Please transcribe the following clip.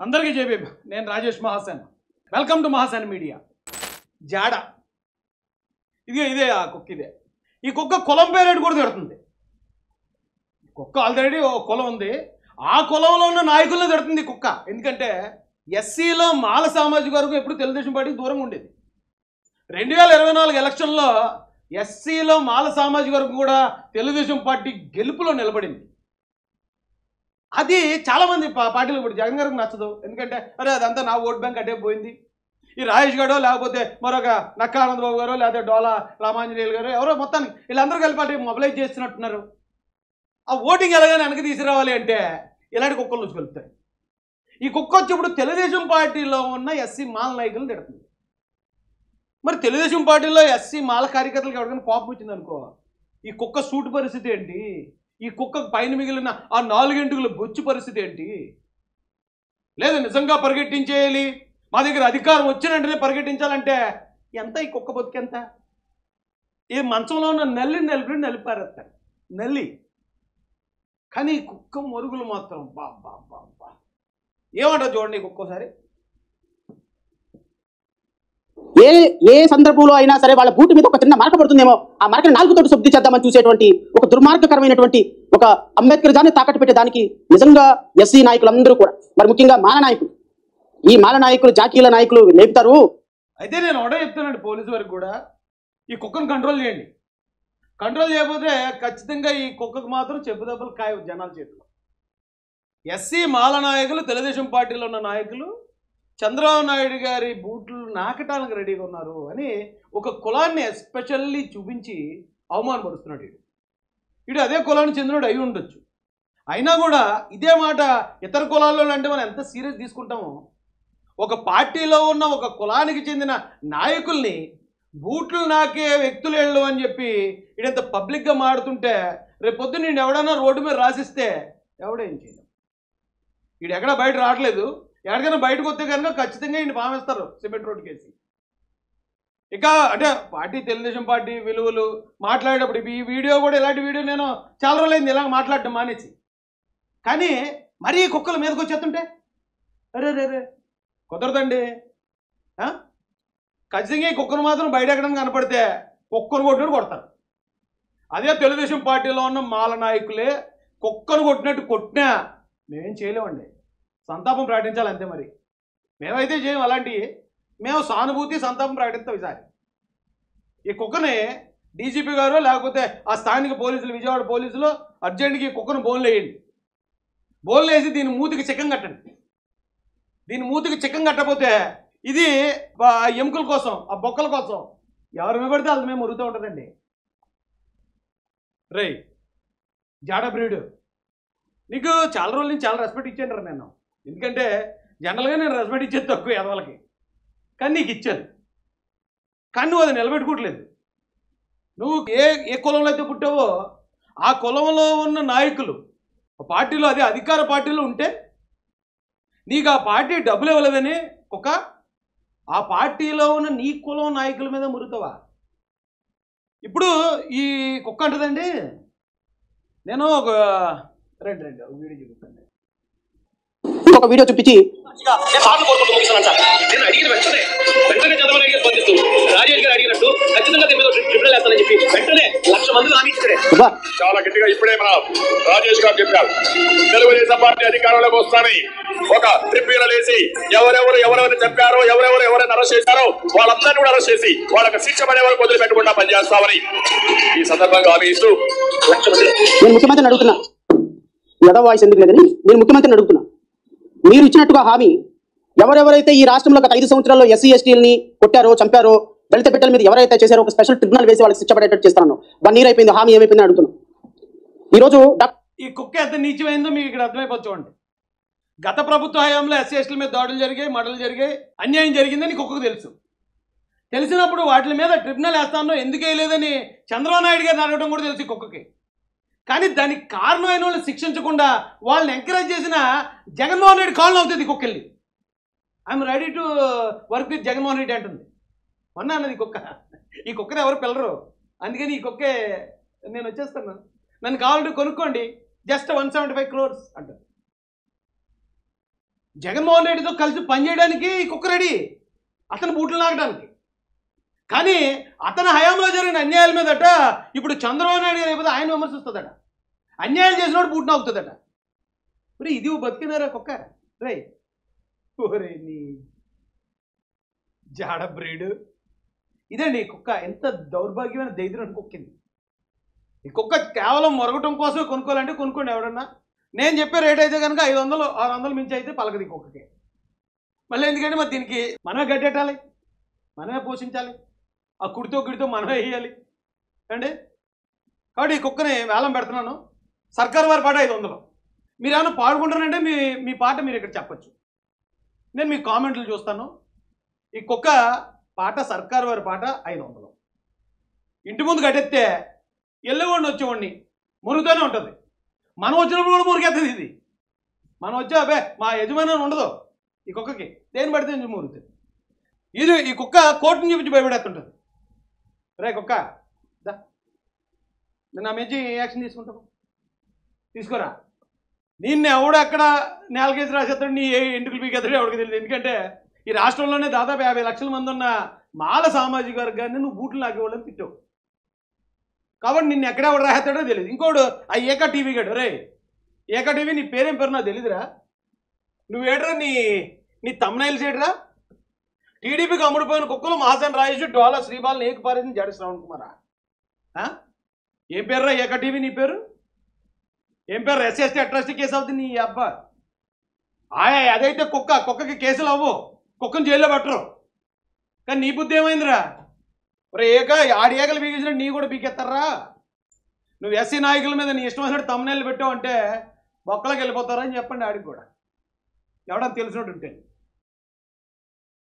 అందరికీ జేబీఎం. నేను Rajesh Mahasen. Welcome to Mahasen media. జాడ ఇదే ఆ కుక్క. ఈ కుక్క కులం పేరేటు కూడా తిడుతుంది. కుక్క ఆల్రెడీ ఓ కులం ఉంది, ఆ కులంలో ఉన్న నాయకులను తిడుతుంది కుక్క. ఎందుకంటే ఎస్సీలో మాల సామాజిక వర్గం ఎప్పుడు తెలుగుదేశం పార్టీకి దూరంగా ఉండేది. 2024 ఎలక్షన్లో ఎస్సీలో మాల సామాజిక వర్గం కూడా తెలుగుదేశం పార్టీ గెలుపులో నిలబడింది. అది చాలామంది పార్టీలు ఇప్పుడు జగన్ గారికి నచ్చదు. ఎందుకంటే అరే అదంతా నా ఓట్ బ్యాంక్ అటే పోయింది. ఈ రాజేష్ గారో లేకపోతే మరొక నక్కా ఆనందబాబు గారో లేకపోతే డోలా రామాంజనేయులు గారు ఎవరో మొత్తానికి వీళ్ళందరూ కలిపి అటు మొబిలైజ్ చేస్తున్నట్టున్నారు. ఆ ఓటింగ్ ఎలాగైనా వెనక్కి తీసుకురావాలి అంటే ఇలాంటి కుక్కలు నుంచి కలుపుతాయి. ఈ కుక్క వచ్చి ఇప్పుడు తెలుగుదేశం పార్టీలో ఉన్న ఎస్సీ మాల నాయకులను తిడుతుంది. మరి తెలుగుదేశం పార్టీలో ఎస్సీ మాల కార్యకర్తలకు ఎవరికైనా కోపం వచ్చింది అనుకో, ఈ కుక్క సూటు పరిస్థితి ఏంటి, ఈ కుక్కకు పైన మిగిలిన ఆ 4 గంటల బొచ్చు పరిస్థితి ఏంటి? లేదు నిజంగా పరిగెట్టించేయాలి, మా దగ్గర అధికారం వచ్చిన వెంటనే పరిగెట్టించాలంటే ఎంత ఈ కుక్క బతికెంత? ఈ మంచంలో ఉన్న నలిపారేస్తారు నల్లి. కానీ ఈ కుక్క మరుగులు మాత్రం బా బా బా బా ఏమంటారు చూడండి ఈ కుక్క ఒకసారి. ఏ సందర్భంలో అయినా సరే వాళ్ళ బూటి మీద ఒక చిన్న మరక పడుతుందేమో, ఆ మరకని నాలుగుతోటి శుద్ధి చేద్దామని చూసేటువంటి ఒక దుర్మార్గకరమైనటువంటి ఒక అంబేద్కర్ దాన్ని తాకట్టు పెట్టేదానికి నిజంగా ఎస్సీ నాయకులందరూ కూడా, మరి ముఖ్యంగా మాల నాయకులు, ఈ మాల నాయకులు జాతీయుల నాయకులు లేపుతారు. అయితే నేను ఒకటే చెప్తానండి పోలీసు వారికి కూడా, ఈ కుక్కను కంట్రోల్ చేయండి. కంట్రోల్ చేయకపోతే ఖచ్చితంగా ఈ కుక్కకు మాత్రం చెప్పు దెబ్బలు కాయ జనాల చేతిలో. ఎస్సీ మాల నాయకులు, తెలుగుదేశం పార్టీలో ఉన్న నాయకులు చంద్రబాబు నాయుడు గారి బూట్లు నాకటానికి రెడీగా ఉన్నారు అని ఒక కులాన్ని ఎస్పెషల్లీ చూపించి అవమానపరుస్తున్నాడు. వీడు అదే కులానికి చెందినోడు అయి ఉండొచ్చు, అయినా కూడా ఇదే మాట ఇతర కులాల్లో అంటే మనం ఎంత సీరియస్ తీసుకుంటామో, ఒక పార్టీలో ఉన్న ఒక కులానికి చెందిన నాయకుల్ని బూట్లు నాకే వ్యక్తులు వెళ్ళు అని చెప్పి వీడంత పబ్లిక్గా మాడుతుంటే రేపు పొద్దున్న నేను ఎవడన్నా రోడ్డు మీద రాసిస్తే ఎవడేం చేయలేం. వీడు ఎక్కడ బయట రావట్లేదు, ఎక్కడికైనా బయటకు వస్తే కనుక ఖచ్చితంగా ఈయన పామేస్తారు సిమెంట్ రోడ్డు కేసి. ఇక అంటే పార్టీ తెలుగుదేశం పార్టీ విలువలు మాట్లాడేటప్పుడు ఈ వీడియో కూడా, ఇలాంటి వీడియో నేను చాలా రోజులైంది ఇలాగ మాట్లాడటం మానేసి. కానీ మరీ కుక్కల మీదకి వచ్చేస్తుంటే అరే రే రే కుదరదండి. ఖచ్చితంగా ఈ కుక్కను మాత్రం బయట ఎక్కడానికి కనపడితే కుక్కను కొట్టినట్టు కొడతారు. అదే తెలుగుదేశం పార్టీలో ఉన్న మాల నాయకులే కుక్కను కొట్టినట్టు కొట్టినా మేమేం చేయలేమండి, సంతాపం ప్రకటించాలి అంతే. మరి మేమైతే చేయం అలాంటివి, మేము సానుభూతి సంతాపం ప్రకటిస్తాం. ఈసారి ఈ కుక్కని డీజీపీ గారు లేకపోతే ఆ స్థానిక పోలీసులు, విజయవాడ పోలీసులు అర్జెంట్గా ఈ కుక్కను బోన్లు వేయండి. బోన్లు వేసి దీని మూతికి చిక్కం కట్టండి. దీని మూతికి చిక్కం కట్టకపోతే ఇది ఎముకల కోసం, ఆ బొక్కల కోసం ఎవరు మీద పడితే వాళ్ళ మేము మురుగుతూ ఉంటుందండి. రే జాడ బ్రీడు, నీకు చాలా రోజుల నుంచి చాలా రెస్పెక్ట్ ఇచ్చాను నేను. ఎందుకంటే జనరల్గా నేను రెస్పెక్ట్ ఇచ్చేది తక్కువ ఎదవలకి, కానీ నీకు ఇచ్చాను. కానీ నువ్వు అది నిలబెట్టుకోవట్లేదు. నువ్వు ఏ కులంలో అయితే పుట్టావో ఆ కులంలో ఉన్న నాయకులు పార్టీలో, అదే అధికార పార్టీలో ఉంటే నీకు ఆ పార్టీ డబ్బులు ఇవ్వలేదని ఒక ఆ పార్టీలో ఉన్న నీ కులం నాయకుల మీద మురుగుతావా? ఇప్పుడు ఈ కుక్క అంటుందండి, నేను ఒక రెండు వీడియో చూపిస్తాను. ఒక వీడియో చూపించి చాలా గట్టిగా ఇప్పుడే మన రాజేష్ గారు చెప్పారు, తెలుగుదేశం పార్టీ అధికారంలోకి వస్తామని ఒక ట్రిబ్యునల్ వేసి ఎవరెవరు చెప్పారో, ఎవరైనా అరెస్ట్ చేశారో వాళ్ళందరినీ కూడా అరెస్ట్ చేసి వాళ్ళకి శిక్ష పడే వరకు వదిలిపెట్టకుండా పనిచేస్తామని ఈ సందర్భంగా హామీ ఇస్తూ నేను ముఖ్యమంత్రిని అడుగుతున్నా, ఎదో వాయిస్ ఎందుకు లేదని నేను ముఖ్యమంత్రిని అడుగుతున్నా, మీరు ఇచ్చినట్టుగా హామీ ఎవరెవరైతే ఈ రాష్ట్రంలో గత 5 సంవత్సరాల్లో ఎస్సీ ఎస్టీలని కొట్టారో, చంపారో, దళిత బిడ్డల మీద ఎవరైతే చేశారో ఒక స్పెషల్ ట్రిబ్యునల్ వేసి వాళ్ళకి శిక్ష పడేటట్టు చేస్తాను. 1 year అయిపోయింది, హామీ ఏమైపోయింది అడుగుతున్నాను. ఈరోజు ఈ కుక్క ఎంత నీచమైందో మీకు ఇక్కడ అర్థమైపోతుంది చూడండి. గత ప్రభుత్వ హయాంలో ఎస్సీ ఎస్టీల మీద దాడులు జరిగాయి, మర్డర్లు జరిగాయి, అన్యాయం జరిగిందని కుక్కకు తెలుసు. తెలిసినప్పుడు వాటి మీద ట్రిబ్యునల్ వేస్తానో ఎందుకు వేయలేదని చంద్రబాబు నాయుడు గారిని అడగడం కూడా తెలుసు కుక్కకి. కానీ దానికి కారణమైన వాళ్ళు శిక్షించకుండా వాళ్ళని ఎంకరేజ్ చేసిన జగన్మోహన్ రెడ్డి కాళ్ళు అవుతుంది కుక్కెళ్ళి. I'm ready to work with Jaganmohan Reddy అంటుంది. మొన్న అన్నది కుక్క. ఈ కుక్కని ఎవరు పిల్లరు, అందుకని ఈ కుక్కే నేను వచ్చేస్తాను, నన్ను కావాలంటే కొనుక్కోండి, జస్ట్ 175 crores అంటారు. జగన్మోహన్ రెడ్డితో కలిసి పనిచేయడానికి ఈ కుక్క రెడీ, అతను బూట్లు నాకడానికి. కానీ అతని హయాంలో జరిగిన అన్యాయాల మీదట ఇప్పుడు చంద్రబాబు నాయుడు గారు అయిపోతే ఆయన విమర్శిస్తుందట, అన్యాయం చేసినోడు బూట్లు నాకుతుందట. మరి ఇది బతికినారా కుక్క రే? ఓరే నీ జాడ బ్రీడు ఇదండి. ఈ కుక్క ఎంత దౌర్భాగ్యమైన దైద్యం కుక్కింది. ఈ కుక్క కేవలం మొరగటం కోసమే కొనుక్కోవాలంటే కొనుక్కోండి ఎవడన్నా. నేను చెప్పే రేట్ అయితే కనుక 500 600 మించి అయితే పలకది కుక్కకి. మళ్ళీ ఎందుకంటే మరి దీనికి మనమే గడ్డెట్టాలి, మనమే పోషించాలి, ఆ కుడితో గిడితో మనమే వేయాలి అండి. కాబట్టి ఈ కుక్కని వేలం పెడుతున్నాను. సర్కార్ వారి పాట 500. మీరు ఏమైనా పాడుకుంటారంటే మీ పాట మీరు ఇక్కడ చెప్పచ్చు, నేను మీ కామెంట్లు చూస్తాను. ఈ కుక్క పాట సర్కార్ వారి పాట 500. ఇంటి ముందు కట్టెత్తే ఎల్లువాడిని వచ్చేవాడిని మురుగుతూనే ఉంటుంది. మనం వచ్చినప్పుడు కూడా మురిగేస్తుంది ఇది. మనం వచ్చే అబ్బే మా యజమాని ఉండదు ఈ కుక్కకి, దేని పడితే మురుగుతుంది. ఈ కుక్క కోర్టుని చూపించి భయపడేస్తుంటుంది. రే కుక్క దా, నేను నా మంచి యాక్షన్ తీసుకుంటాను, తీసుకోరా. నిన్ను ఎవడు ఎక్కడ నేలకేసి రాసేస్తాడు, నీ ఎంటుకలు పీకేస్తాడు ఎవరికి తెలియదు. ఎందుకంటే ఈ రాష్ట్రంలోనే దాదాపు 50 లక్షల మంది ఉన్న మాల సామాజిక వర్గాన్ని నువ్వు బూట్లు లాగేవాళ్ళని తిట్టావు. కాబట్టి నిన్ను ఎక్కడ ఎవడు రాసేస్తాడో తెలియదు. ఇంకోడు ఆ ఏకా టీవీ గడు, రే ఏకా టీవీ నీ పేరేం పేరు నాకు తెలీదురా, నువ్వేడ్రా, నీ తమ్నైల్స్ ఏడ్రా. టీడీపీకి అమ్ముడిపోయిన కుక్కలు మహాజన్ రాజేష్, డోలా శ్రీబాల్, ఏకపారేసిన జడ శ్రవణ్ కుమారా? ఏం పేరురా ఏకా టీవీ నీ పేరు? ఏం పేరు? ఎస్ఎస్టీ అట్రాసిటీ కేసు అవుతుంది నీ అబ్బా. అదైతే కుక్కకి కేసులు అవ్వు, కుక్కను జైల్లో పెట్టరు. కానీ నీ బుద్ధి ఏమైందిరా? మరి ఆడి ఏకలు బీగించినట్టు నీ కూడా బీకెత్తారా? నువ్వు ఎస్సీ నాయకుల మీద నీ ఇష్టం వచ్చినట్టు తమ్ముళ్ళు పెట్టావు అంటే బొక్కలకు వెళ్ళిపోతారా అని చెప్పండి ఆడికి కూడా, ఎవడన్నా తెలిసినట్టు ఉంటే.